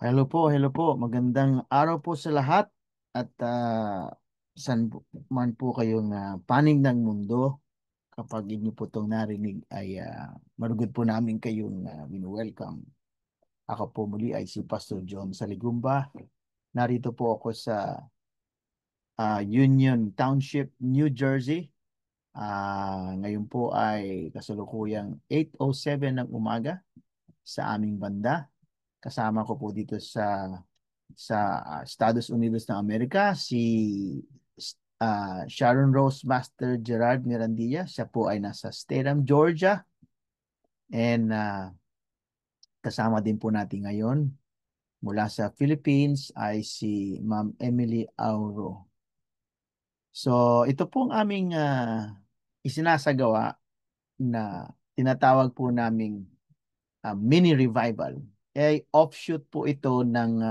Hello po. Magandang araw po sa lahat at saan man po kayong panig ng mundo. Kapag inyo po itong narinig ay marugod po namin kayong welcome. Ako po muli ay si Pastor John Saligumba. Narito po ako sa Union Township, New Jersey. Ngayon po ay kasalukuyang 8:07 ng umaga sa aming banda. Kasama ko po dito sa Estados Unidos ng Amerika si Sharon Rose Master Gerard Mirandilla. Siya po ay nasa Statham, Georgia. And kasama din po natin ngayon mula sa Philippines ay si Ma'am Emily Auro. So ito pong aming isinasagawa na tinatawag po naming mini revival. Ay offshoot po ito ng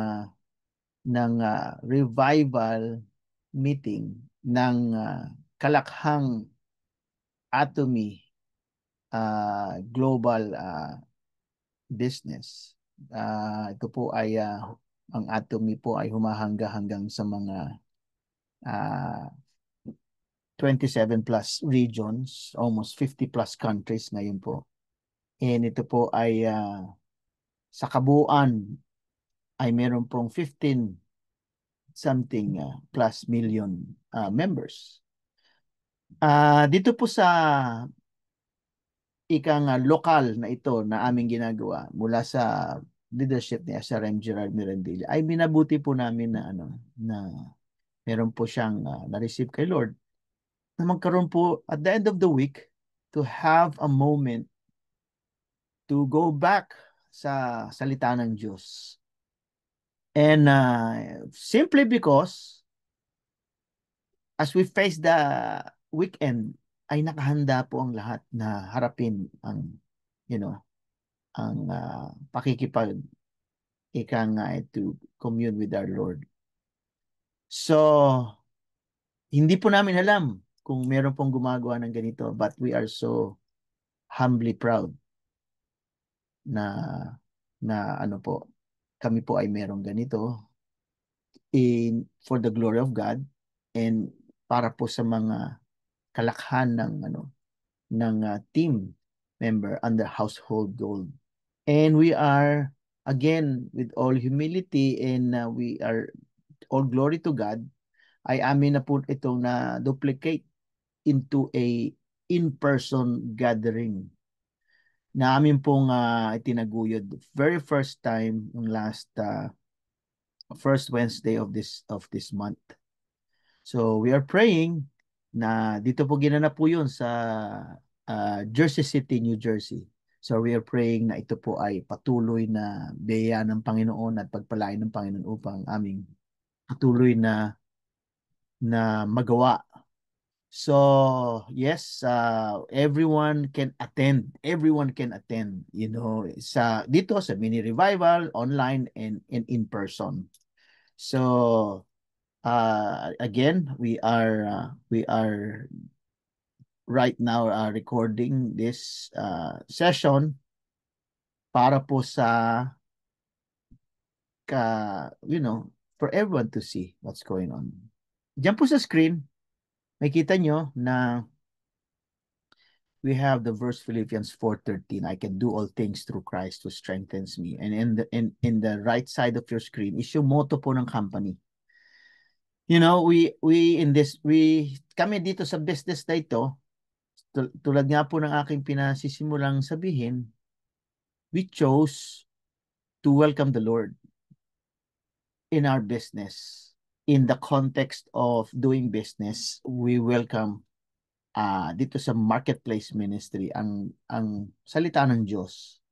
revival meeting ng Kalakhang Atomy Global Business. Ito po ay ang Atomy po ay humahanga hanggang sa mga uh, 27 plus regions, almost 50 plus countries ngayon po. And ito po ay sa kabuuan ay meron pong 15 something plus million members. Dito po sa lokal na ito na aming ginagawa mula sa leadership ni SRM Gerard Mirandilla ay minabuti po namin na na meron po siyang na-receive kay Lord na magkaroon po at the end of the week to have a moment to go back sa salita ng Diyos. And simply because as we face the weekend, ay nakahanda po ang lahat na harapin ang, ang pakikipag to commune with our Lord. So, hindi po namin alam kung meron pong gumagawa ng ganito, but we are so humbly proud na kami po ay merong ganito for the glory of God and para po sa mga kalakhan ng team member under Household Gold. And we are again with all humility and we are all glory to God ay amin na po itong na duplicate into a in-person gathering na amin pong itinaguyod very first time yung last first Wednesday of this month. So we are praying na dito po ginanap po yun sa Jersey City, New Jersey. So we are praying na ito po ay patuloy na biyaya ng Panginoon at pagpalain ng Panginoon upang aming patuloy na magawa. So yes, everyone can attend. Everyone can attend, dito sa mini revival, online and in person. So again, we are right now recording this session para po sa for everyone to see what's going on. Diyan po sa screen, makita nyo na we have the verse Philippians 4:13. I can do all things through Christ who strengthens me. And in the right side of your screen is yung motto po ng company. Kami dito sa business na ito, tulad nga po ng aking pinasisimulang sabihin, we chose to welcome the Lord in our business. In the context of doing business, we welcome dito sa marketplace ministry ang salita ng Diyos.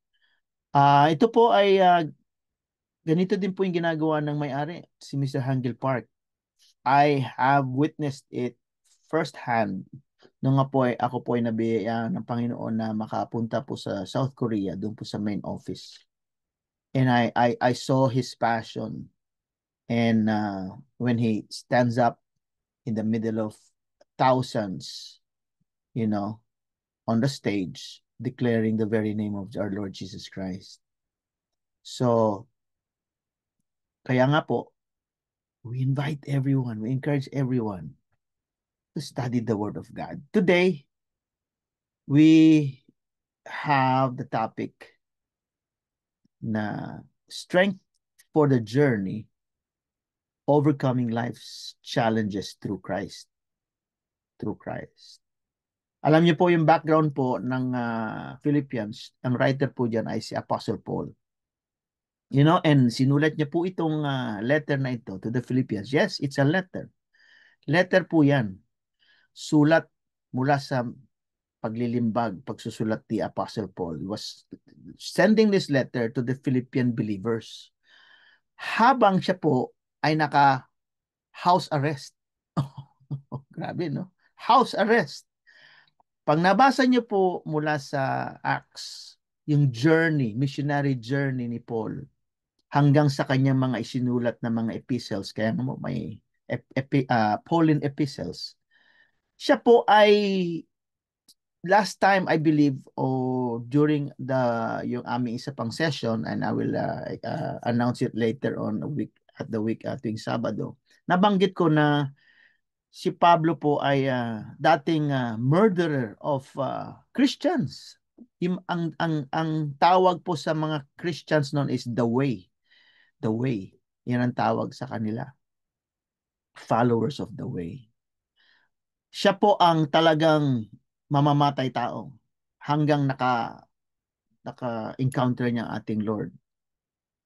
Ito po ay ganito din po yung ginagawa ng may-ari, si Mr. Hangel Park. I have witnessed it firsthand nung ako po ay nabiyaya ng Panginoon na makapunta po sa South Korea, doon po sa main office. And I saw his passion. And when he stands up in the middle of thousands, on the stage, declaring the very name of our Lord Jesus Christ. So, Kaya nga po, we invite everyone, we encourage everyone to study the Word of God. Today, we have the topic na strength for the journey, overcoming life's challenges through Christ. Through Christ. Alam niyo po yung background po ng Philippians, ang writer po dyan ay si Apostle Paul. You know, and sinulat niya po itong letter na ito to the Philippians. Yes, it's a letter. Letter po yan. Sulat mula sa paglilimbag, pagsusulat ni Apostle Paul. He was sending this letter to the Philippian believers. Habang siya po ay naka-house arrest. Grabe, no? House arrest. Pag nabasa niyo po mula sa Acts, yung journey, missionary journey ni Paul, hanggang sa kanyang mga isinulat na mga epistles, kaya mo may Pauline epistles, siya po ay last time I believe during yung aming isa pang session, and I will announce it later on at the week tuwing Sabado, nabanggit ko na si Pablo po ay dating murderer of Christians. Ang tawag po sa mga Christians noon is the way. The way. Yan ang tawag sa kanila. Followers of the way. Siya po ang talagang mamamatay tao hanggang naka-encounter niya ating Lord.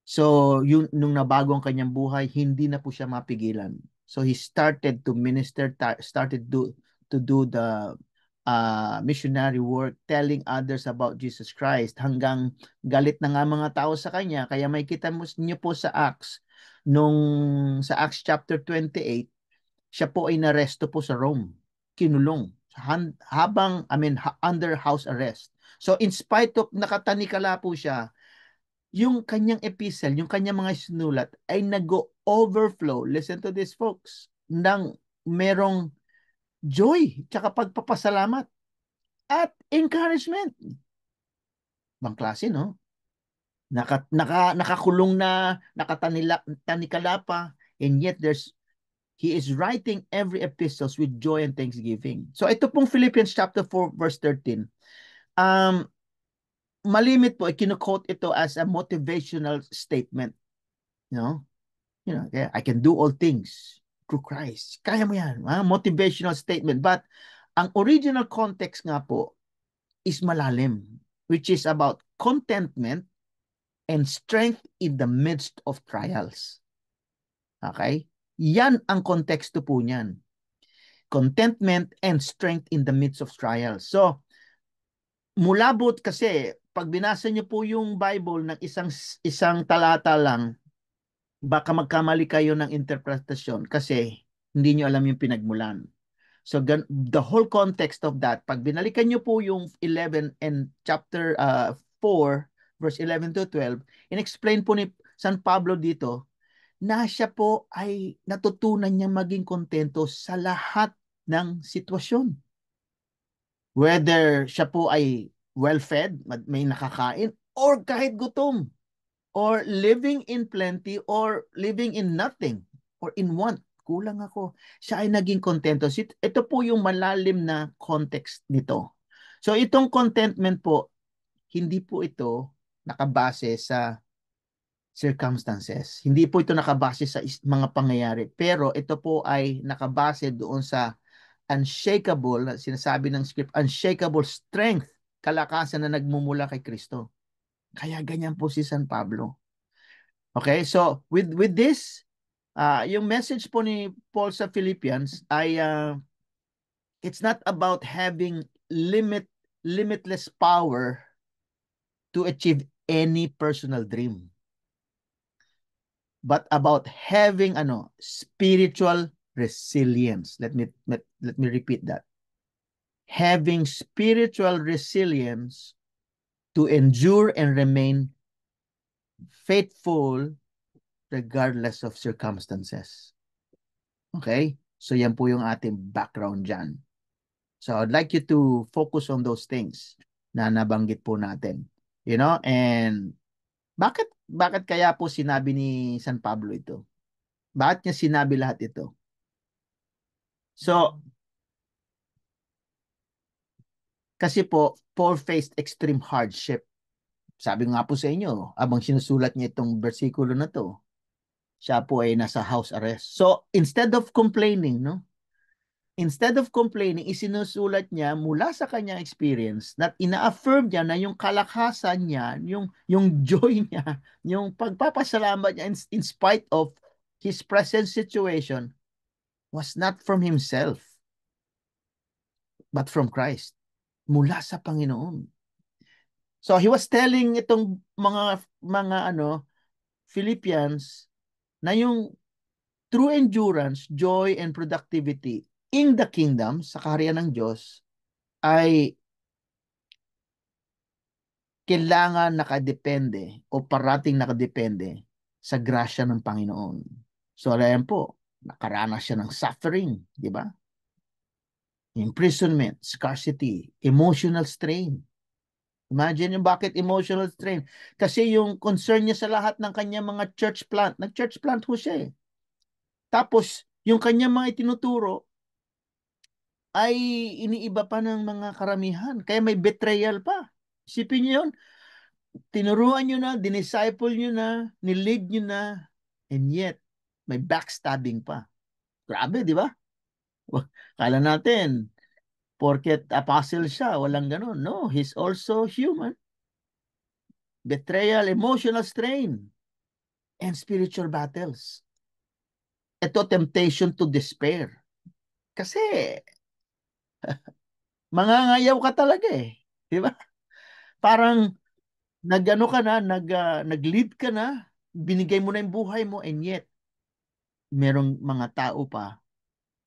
So, nung nabago ang kanyang buhay, hindi na po siya mapigilan. So, he started to minister, started to do the missionary work, telling others about Jesus Christ, hanggang galit na nga mga tao sa kanya. Kaya may kita niyo po sa Acts, sa Acts chapter 28, siya po ay naresto po sa Rome, kinulong, under house arrest. So, in spite of nakatanikala po siya, yung kanyang epistle, yung kanyang mga sinulat ay nag-overflow, listen to this folks, ng merong joy, tsaka pagpapasalamat at encouragement. Bang klase, no? Nakakulong na, nakatanikala pa, and yet he is writing every epistles with joy and thanksgiving. So ito pong Philippians chapter 4 verse 13. Malimit po, kinu-quote ito as a motivational statement. You know, yeah, I can do all things through Christ. Kaya mo yan. Motivational statement. But ang original context nga po is malalim, which is about contentment and strength in the midst of trials. Okay? Yan ang konteksto po niyan. Contentment and strength in the midst of trials. So, mulabot kasi, pag binasa niyo po yung Bible ng isang talata lang, baka magkamali kayo ng interpretasyon kasi hindi nyo alam yung pinagmulan. So the whole context of that, pag binalikan nyo po yung 11 and chapter 4, verse 11 to 12, in-explain po ni San Pablo dito na siya po ay natutunan niyang maging kontento sa lahat ng sitwasyon. Whether siya po ay well-fed, may nakakain, or kahit gutom, or living in plenty, or living in nothing, or in want. Kulang ako. Siya ay naging kontento. Ito po yung malalim na context nito. So itong contentment po, hindi po ito nakabase sa circumstances. Hindi po ito nakabase sa mga pangyayari. Pero ito po ay nakabase doon sa unshakable, sinasabi ng script, unshakable strength, kalakasan na nagmumula kay Kristo. Kaya ganyan po si San Pablo. Okay, so with this, yung message po ni Paul sa Philippians ay it's not about having limitless power to achieve any personal dream, but about having spiritual resilience. Let me repeat that. Having spiritual resilience to endure and remain faithful regardless of circumstances. Okay? So yan po yung ating background dyan. So I'd like you to focus on those things na nabanggit po natin. You know, and bakit bakit kaya po sinabi ni San Pablo ito? Bakit niya sinabi lahat ito? So, kasi po, Paul faced extreme hardship. Sabi nga po sa inyo, abang sinusulat niya itong bersikulo na to, siya po ay nasa house arrest. So, instead of complaining, no? Instead of complaining, isinusulat niya mula sa kanyang experience that ina-affirm niya na yung kalakasan niya, yung joy niya, yung pagpapasalamat niya in spite of his present situation was not from himself, but from Christ. Mula sa Panginoon. So he was telling itong mga Philippians na yung true endurance, joy, and productivity in the kingdom, sa kaharian ng Diyos, ay kailangan nakadepende o parating nakadepende sa grasya ng Panginoon. So, ayan po, nakaranas siya ng suffering, di ba? Imprisonment, scarcity, emotional strain. Imagine yung bakit emotional strain. Kasi yung concern niya sa lahat ng kanyang mga church plant, nag-church plant ho siya eh. Tapos, yung kanyang mga itinuturo ay iniiba pa ng mga karamihan. Kaya may betrayal pa. Isipin niyo yun, tinuruan nyo na, dinisciple nyo na, nilead nyo na, and yet, may backstabbing pa. Grabe, di ba? Kala natin, porket apostle siya, walang ganun. No, he's also human. Betrayal, emotional strain, and spiritual battles. Ito, temptation to despair. Kasi, mangangayaw ka talaga eh. Di ba? Parang, nag-ano ka na, nag-lead ka na, binigay mo na yung buhay mo, and yet, merong mga tao pa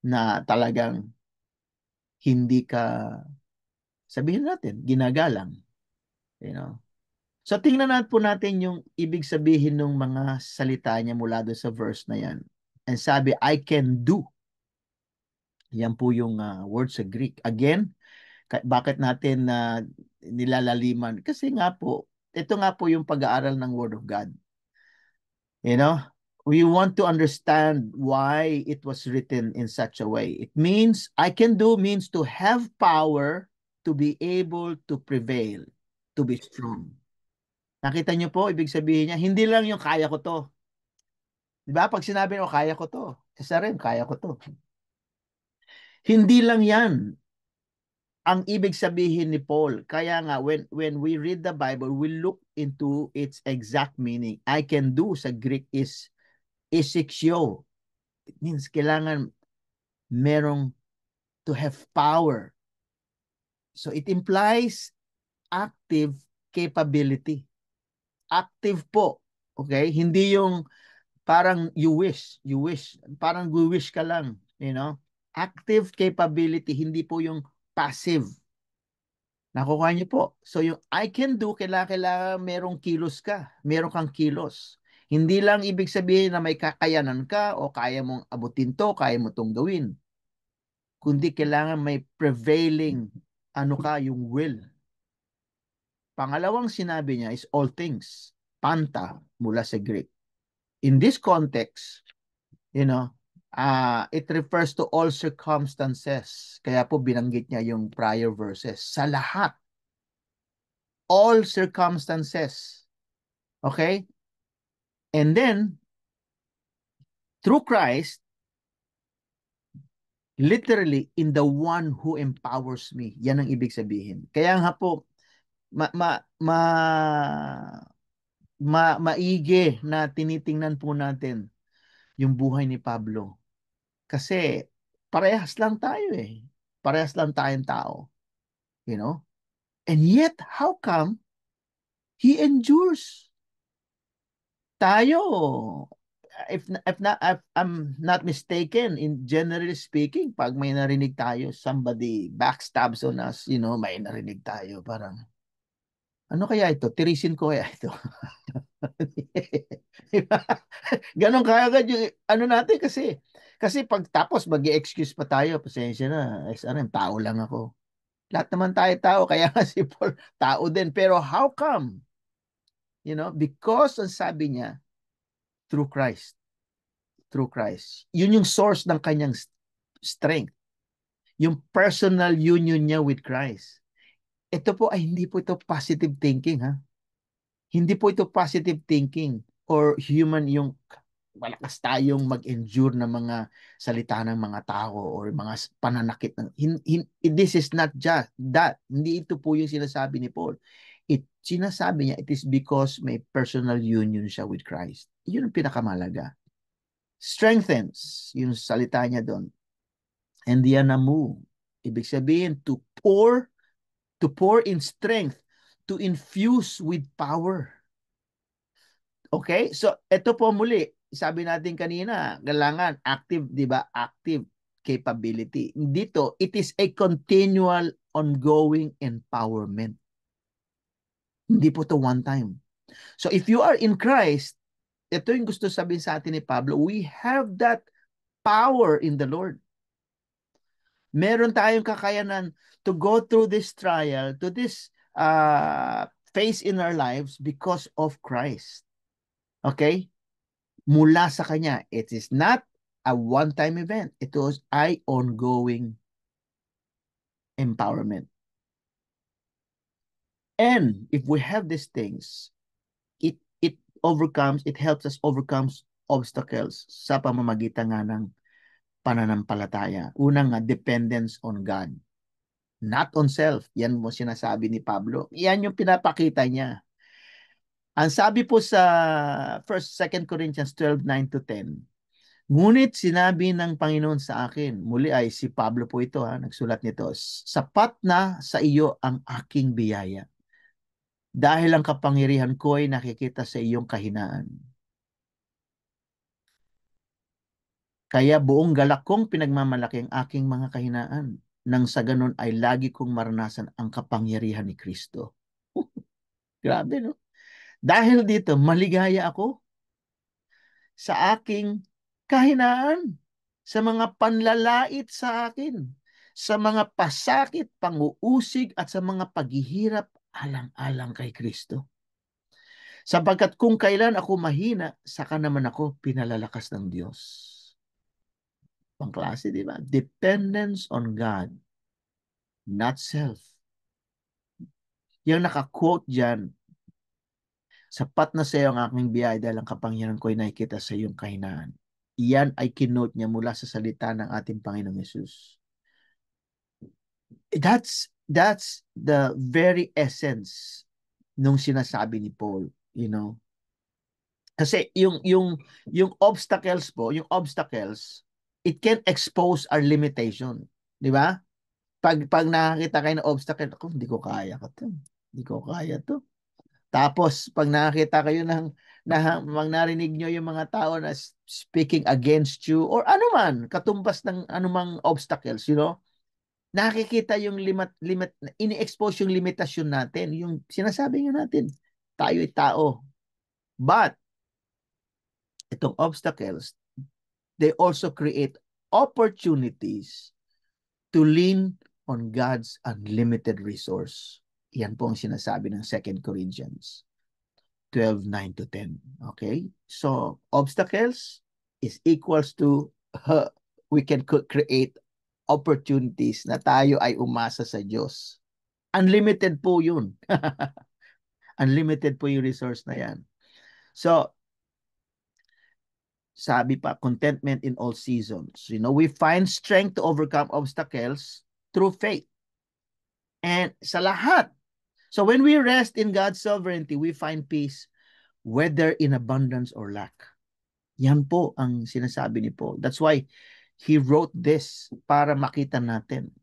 na talagang hindi ka, sabihin natin, ginagalang. You know? So tingnan natin po natin yung ibig sabihin ng mga salita niya mula doon sa verse na yan. And sabi, I can do. Yan po yung word sa Greek. Again, bakit natin nilalaliman? Kasi nga po, ito nga po yung pag-aaral ng Word of God. You know, we want to understand why it was written in such a way. It means, I can do means to have power to be able to prevail, to be strong. Nakita niyo po, ibig sabihin niya, hindi lang yung kaya ko to. Di ba? Pag sinabi mo, kaya ko to. Isa rin, kaya ko to. Hindi lang yan ang ibig sabihin ni Paul. Kaya nga, when we read the Bible, we look into its exact meaning. I can do sa Greek is isikyo. It means kailangan merong to have power. So it implies active capability. Active po. Okay? Hindi yung parang you wish. Parang wish ka lang, you know? Active capability, hindi po yung passive. Nakukuha niyo po. So yung I can do, kailangan merong kilos ka. Meron kang kilos. Hindi lang ibig sabihin na may kakayanan ka o kaya mong abutin to, kaya mo tong gawin. Kundi kailangan may prevailing yung will. Pangalawang sinabi niya is all things. Panta mula sa Greek. In this context, you know, it refers to all circumstances. Kaya po binanggit niya yung prior verses. Sa lahat. All circumstances. Okay? And then, through Christ, literally, in the one who empowers me. Yan ang ibig sabihin. Kaya nga po, ma, ma, ma, maigi na tinitingnan po natin yung buhay ni Pablo. Kasi parehas lang tayo eh. Parehas lang tayong tao. You know? And yet, how come he endures? Tayo, if I'm not mistaken, in generally speaking, pag may narinig tayo, somebody backstabs on us, you know, may narinig tayo, parang, ano kaya ito? Tirisin ko kaya ito? Diba? Ganon kaya agad yung ano natin kasi pag tapos mag-excuse pa tayo, pasensya na, SRM, tao lang ako. Lahat naman tayo tao, kaya nga si Paul, tao din. Pero how come? Because ang sabi niya, through Christ. Through Christ. Yun yung source ng kanyang strength. Yung personal union niya with Christ. Ito po ay hindi po ito positive thinking, ha? Hindi po ito positive thinking or human yung malakas tayong mag-endure ng mga salita ng mga tao or mga pananakit. This is not just that. Hindi ito po yung sinasabi ni Paul. Sinasabi niya, it is because may personal union siya with Christ. Yun ang pinakamalaga. Strengthens, yung salita niya doon. And dianamu. Ibig sabihin, to pour in strength, to infuse with power. Okay? So, ito po muli, sabi natin kanina, kailangan active, di ba? Active capability. Dito, it is a continual, ongoing empowerment. Hindi po to one time. So, if you are in Christ, ito yung gusto sabihin sa atin ni Pablo, we have that power in the Lord. Meron tayong kakayanan to go through this trial, to this phase in our lives because of Christ. Okay? Mula sa Kanya. It is not a one-time event. It was an ongoing empowerment. And if we have these things, it helps us overcome obstacles sa pamamagitan nga ng pananampalataya. Unang nga, dependence on God. Not on self. Yan mo sinasabi ni Pablo. Yan yung pinapakita niya. Ang sabi po sa 2 Corinthians 12:9-10, ngunit sinabi ng Panginoon sa akin, muli ay si Pablo po ito, nagsulat nito, sapat na sa iyo ang aking biyaya. Dahil ang kapangyarihan ko ay nakikita sa iyong kahinaan. Kaya buong galak kong pinagmamalaki ang aking mga kahinaan, nang sa ganun ay lagi kong maranasan ang kapangyarihan ni Kristo. Grabe, no? Dahil dito, maligaya ako sa aking kahinaan, sa mga panlalait sa akin, sa mga pasakit, panguusig, at sa mga paghihirap alang-alang kay Kristo. Sapagkat kung kailan ako mahina, saka naman ako pinalalakas ng Diyos. Pangklase, di ba? Dependence on God, not self. Yung naka-quote dyan, sapat na sa iyo ang aking biyaya dahil ang kapangyarihan ko ay nakikita sa iyong kahinaan. Iyan ay kinote niya mula sa salita ng ating Panginoong Yesus. That's the very essence nung sinasabi ni Paul, Kasi yung obstacles po, it can expose our limitation, di ba? Pag nakakita kayo ng obstacle, ako hindi ko kaya to. Hindi ko kaya to. Tapos pag nakakita kayo narinig nyo yung mga tao na speaking against you or anuman, katumbas ng anumang obstacles, nakikita yung ini-expose yung limitasyon natin, yung sinasabi nga natin, tayo ay tao. But, itong obstacles, they also create opportunities to lean on God's unlimited resource. Yan po ang sinasabi ng 2 Corinthians 12:9-10. Okay? So, obstacles is equals to we can create opportunities na tayo ay umasa sa Diyos. Unlimited po yun. Unlimited po yung resource na yan. So, sabi pa, contentment in all seasons. We find strength to overcome obstacles through faith. And sa lahat. So when we rest in God's sovereignty, we find peace, whether in abundance or lack. Yan po ang sinasabi ni Paul. That's why he wrote this para makita natin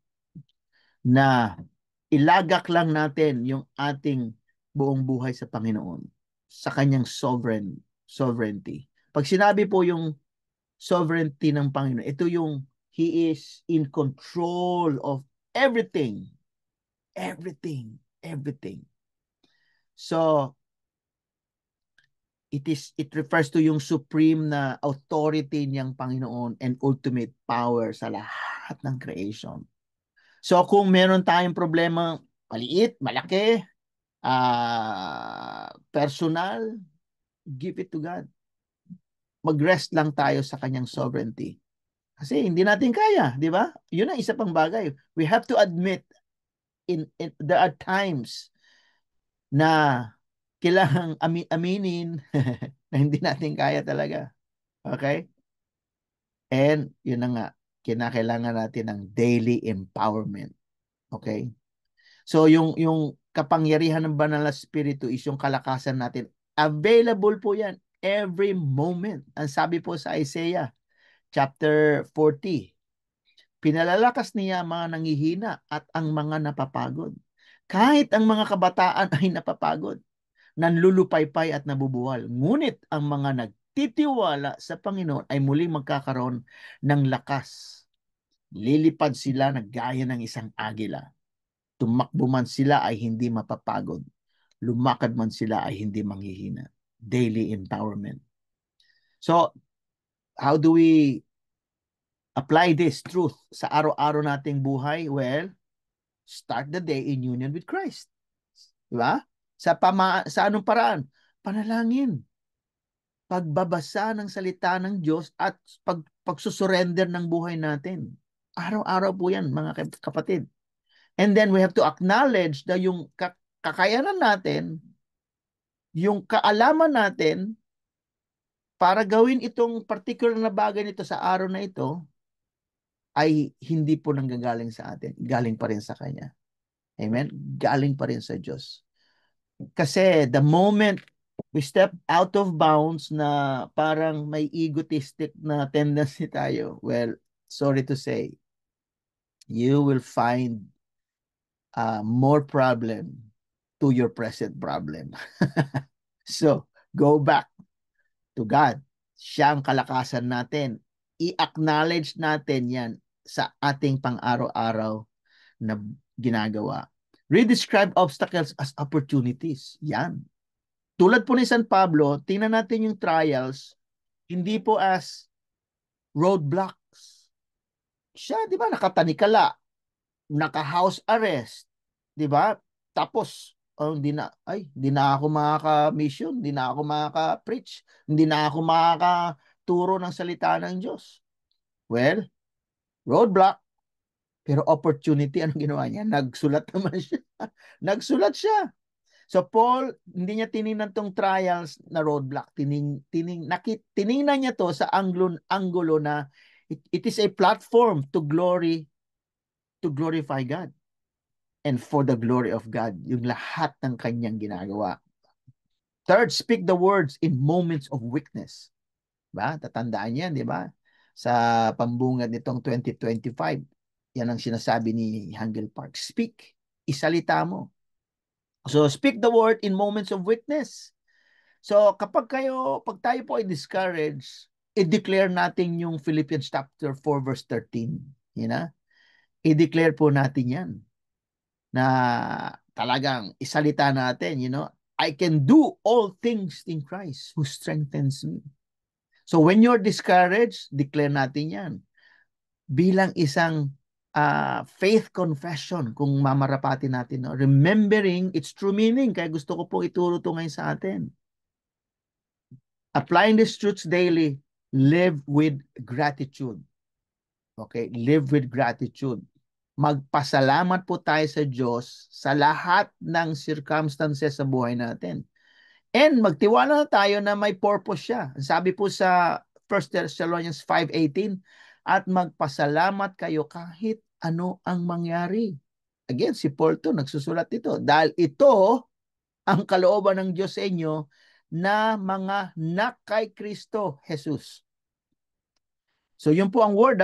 na ilagak lang natin yung ating buong buhay sa Panginoon, sa kanyang sovereignty. Pag sinabi po yung sovereignty ng Panginoon, ito yung He is in control of everything. Everything. Everything. So, it refers to yung supreme na authority niyang Panginoon and ultimate power sa lahat ng creation. So, kung meron tayong problema, maliit, malaki, personal, give it to God. Mag-rest lang tayo sa kanyang sovereignty. Kasi hindi natin kaya, di ba? Yun ang isa pang bagay. We have to admit, there are times na kailangang aminin na hindi natin kaya talaga. Okay? And yun na nga, kinakailangan natin ng daily empowerment. Okay? So yung kapangyarihan ng banal na spirito is yung kalakasan natin. Available po yan every moment. Ang sabi po sa Isaiah chapter 40, pinalalakas niya ang mga nanghihina at ang mga napapagod. Kahit ang mga kabataan ay napapagod, nanlulupaypay at nabubuwal. Ngunit ang mga nagtitiwala sa Panginoon ay muling magkakaroon ng lakas. Lilipad sila na gaya ng isang agila. Tumakbo man sila ay hindi mapapagod. Lumakad man sila ay hindi manghihina. Daily empowerment. So, how do we apply this truth sa araw-araw nating buhay? Well, start the day in union with Christ. Diba? Sa anong paraan? Panalangin. Pagbabasa ng salita ng Diyos at pagsusurrender ng buhay natin. Araw-araw po yan, mga kapatid. And then we have to acknowledge na yung kakayanan natin, yung kaalaman natin para gawin itong particular na bagay nito sa araw na ito ay hindi po nanggagaling sa atin. Galing pa rin sa Kanya. Amen? Galing pa rin sa Diyos. Kasi the moment we step out of bounds na parang may egotistic na tendency tayo, well, sorry to say, you will find more problem to your present problem. So, go back to God. Siya ang kalakasan natin. I-acknowledge natin yan sa ating pang-araw-araw na ginagawa. Redescribe obstacles as opportunities. Yan. Tulad po ni San Pablo, tingnan natin yung trials, hindi po as roadblocks. Siya, di ba, nakatanikala, naka-house arrest, di ba? Tapos, hindi na ako makaka-mission, hindi na ako makaka-preach, hindi na ako makakaturo ng salita ng Diyos. Well, roadblock, pero opportunity, anong ginawa niya? Nagsulat naman siya. Nagsulat siya. So Paul, hindi niya tiningnan tong trials na roadblock. Tiningnan niya to sa anggulo na it is a platform to glorify God. And for the glory of God, yung lahat ng kanyang ginagawa. Third, speak the words in moments of weakness. Ba? Tatandaan yan, di ba? Sa pambungad nitong 2025, yan ang sinasabi ni Hangel Park. Speak. Isalita mo. So, speak the word in moments of weakness. So, pag tayo po ay discouraged, i-declare natin yung Philippians chapter 4 verse 13. You know? I-declare po natin yan na talagang isalita natin, I can do all things in Christ who strengthens me. So when you're discouraged, declare natin yan. Bilang isang faith confession, kung mamarapatin natin, no? Remembering its true meaning, kaya gusto ko pong ituro ito ngayon sa atin. Applying these truths daily, live with gratitude. Okay? Live with gratitude. Magpasalamat po tayo sa Diyos sa lahat ng circumstances sa buhay natin. And magtiwala na tayo na may purpose siya. Sabi po sa 1 Thessalonians 5:18, at magpasalamat kayo kahit ano ang mangyari. Again, si Paul to nagsusulat ito. Dahil ito ang kalooban ng Diyos sa inyo na mga na kay Kristo Jesus. So yun po ang word,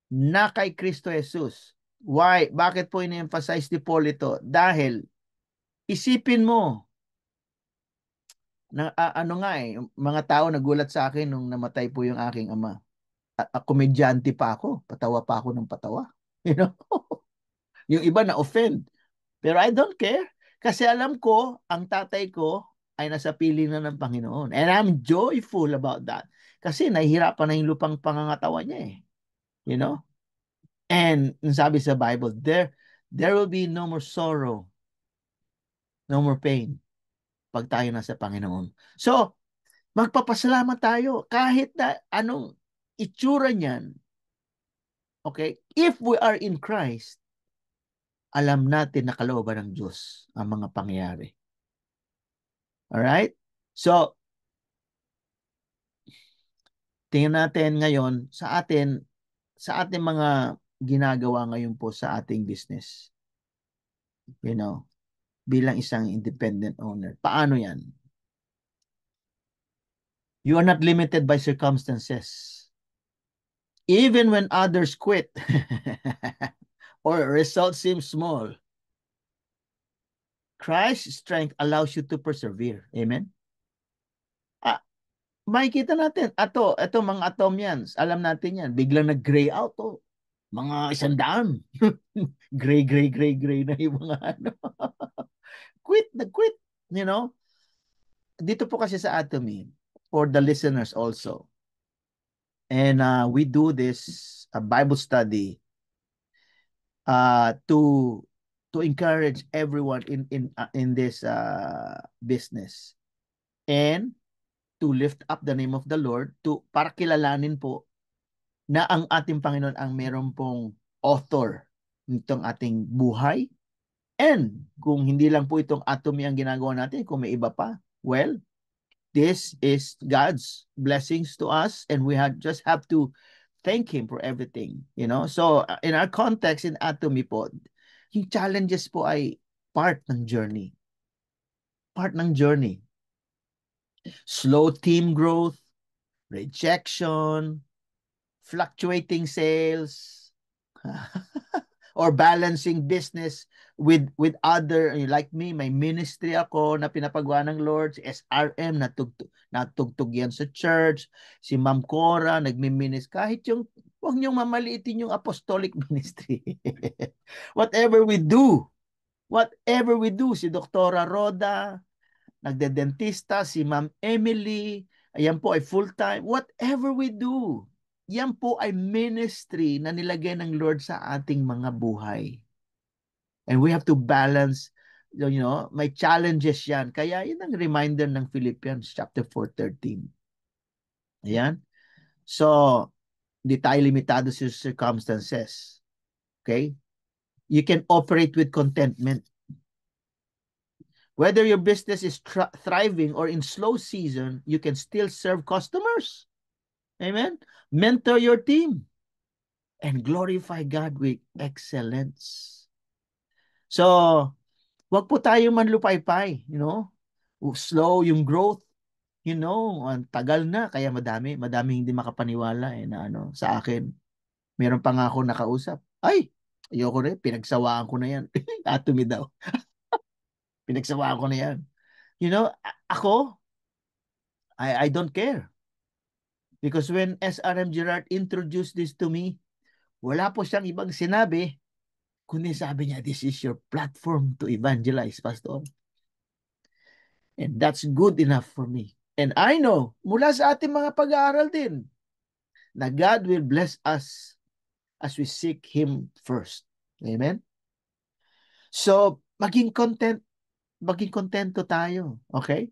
na kay Kristo Jesus. Why? Bakit po ini-emphasize ni Paul ito? Dahil isipin mo, mga tao nagulat sa akin nung namatay po yung aking ama. Komedyante pa ako, patawa pa ako ng patawa. You know? Yung iba na-offend. Pero I don't care. Kasi alam ko, ang tatay ko ay nasa piling na ng Panginoon. And I'm joyful about that. Kasi nahihirapan na yung lupang pangangatawan niya eh. You know? And sabi sa Bible, there will be no more sorrow, no more pain. pag tayo nasa Panginoon. So, magpapasalamat tayo kahit na anong itsura niyan. Okay? If we are in Christ, alam natin na kalooban ng Diyos ang mga pangyayari. Alright? So, tingnan natin ngayon sa ating mga ginagawa ngayon po sa ating business. You know, bilang isang independent owner. Paano yan? You are not limited by circumstances. Even when others quit or results seem small, Christ's strength allows you to persevere. Amen? Makikita natin, ito mga atomians, alam natin yan, biglang nag-gray out, mga 100. Gray na yung mga nag-quit, you know. Dito po kasi sa Atomy, for the listeners also, and we do this Bible study to encourage everyone in this business, and to lift up the name of the Lord, para kilalanin po na ang ating Panginoon ang meron pong author nitong ating buhay. And kung hindi lang po itong Atomy ang ginagawa natin, kung may iba pa, well, this is God's blessings to us, and we just have to thank Him for everything, you know. So in our context in Atomy po, yung challenges po ay part ng journey. Part ng journey. Slow team growth, rejection, fluctuating sales, or balancing business with other, like me, may ministry ako na pinapagawa ng Lord, si SRM, natugtog yan sa church, si Ma'am Cora, nagmi-ministry, kahit yung, huwag niyong mamaliitin yung apostolic ministry. Whatever we do, si Doktora Roda, nagde-dentista, si Ma'am Emily, ayan po ay full-time, whatever we do, yan po ay ministry na nilagay ng Lord sa ating mga buhay. And we have to balance, you know, may challenges yan. Kaya yun ang reminder ng Philippians chapter 4:13. Ayan. So, di tayo limitado sa circumstances. Okay? You can operate with contentment. Whether your business is thriving or in slow season, you can still serve customers. Amen? Mentor your team and glorify God with excellence. So, wag po tayo manlupaypay, you know? Slow yung growth, you know, ang tagal na, kaya madami hindi makapaniwala na sa akin. Meron pa nga ako nakausap. Ay, ayoko na, pinagsawaan ko na yan. Atomy daw. Pinagsawaan ko na yan. You know, ako, I don't care. Because when SRM Gerard introduced this to me, wala po siyang ibang sinabi, kundi sabi niya, this is your platform to evangelize, Pastor. And that's good enough for me. And I know, mula sa ating mga pag-aaral din, na God will bless us as we seek Him first. Amen? So, maging kontento tayo. Okay?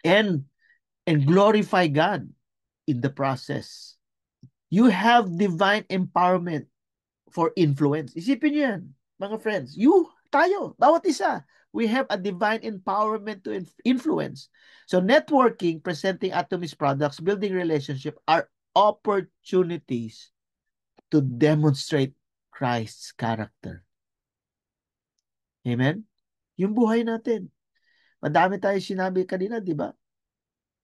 And glorify God in the process. You have divine empowerment for influence. Isipin niyo yan, mga friends. Tayo, bawat isa. We have a divine empowerment to influence. So networking, presenting Atomy's products, building relationship are opportunities to demonstrate Christ's character. Amen? Yung buhay natin. Madami tayo sinabi kanina, di ba?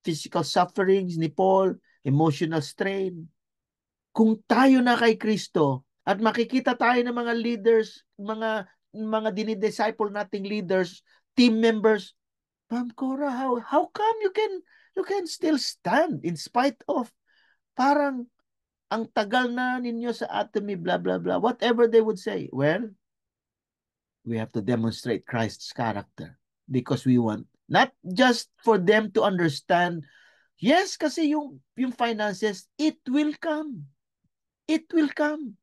Physical sufferings ni Paul, emotional strain. Kung tayo na kay Kristo at makikita tayo ng mga leaders, mga dinidisciple nating leaders, team members, Ma'am Cora, how come you can still stand in spite of parang ang tagal na ninyo sa Atomy, blah, blah, blah, whatever they would say. Well, we have to demonstrate Christ's character because we want not just for them to understand, yes, kasi yung finances, it will come. It will come.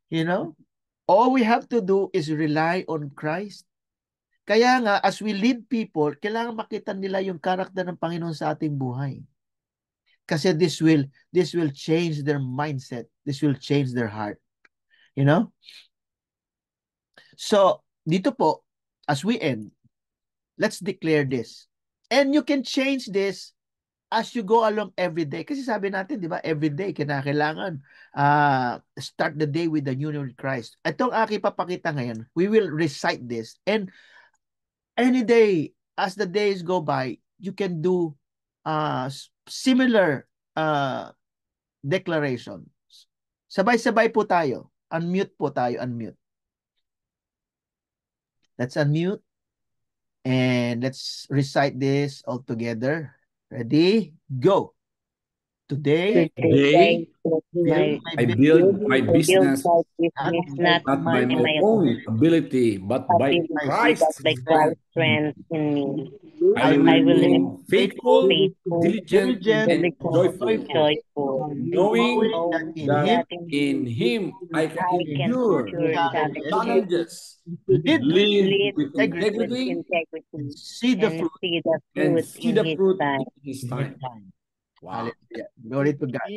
You know? All we have to do is rely on Christ Kaya nga, as we lead people, kailangan makita nila yung karakter ng Panginoon sa ating buhay. Kasi this will change their mindset. This will change their heart. You know? So, dito po, as we end, let's declare this. And you can change this as you go along every day. Kasi sabi natin, di ba, every day, kailangan start the day with the union with Christ. Itong aking papakita ngayon, we will recite this. And any day, as the days go by, you can do similar declarations. Sabay-sabay po tayo. Unmute po tayo, unmute. Let's unmute. And let's recite this all together. Ready? Go. Today, Today, I build my business not not by my own ability, but by Christ's strength. strength in me. I will remain faithful, diligent, and joyful, knowing that in Him I can endure challenges, live with integrity, see the fruit and see the fruit in His in time. time. Wow. Hallelujah. Glory to God.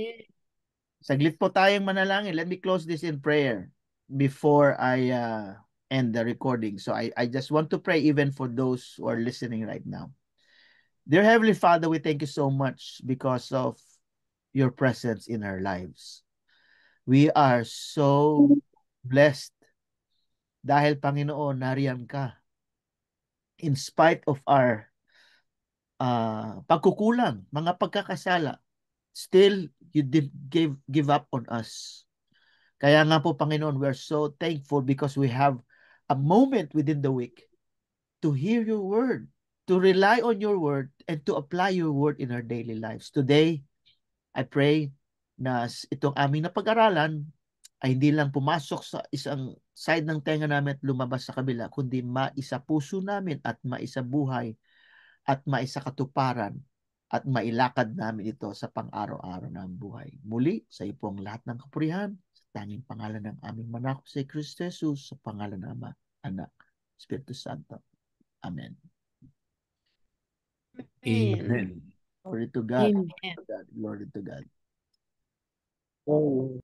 Saglit po tayong manalangin. Let me close this in prayer before I end the recording. So I just want to pray even for those who are listening right now. Dear Heavenly Father, we thank you so much because of your presence in our lives. We are so blessed dahil, Panginoon, nariyan ka. In spite of our pagkukulang, mga pagkakasala, still you did give up on us. Kaya nga po, Panginoon, we are so thankful because we have a moment within the week to hear your word, to rely on your word, and to apply your word in our daily lives. Today, I pray na itong aming napag-aralan ay hindi lang pumasok sa isang side ng tenga namin at lumabas sa kabila, kundi maisa puso namin at maisa buhay at maisa katuparan at mailakad namin ito sa pang-araw-araw ng buhay. Muli, sa iyo po ang lahat ng kapurihan, sa tanging pangalan ng aming manako si Kristo Jesus, sa pangalan ng Ama, Anak, Espiritu Santo. Amen. Amen. Glory to God. Amen. Glory to God. Oh.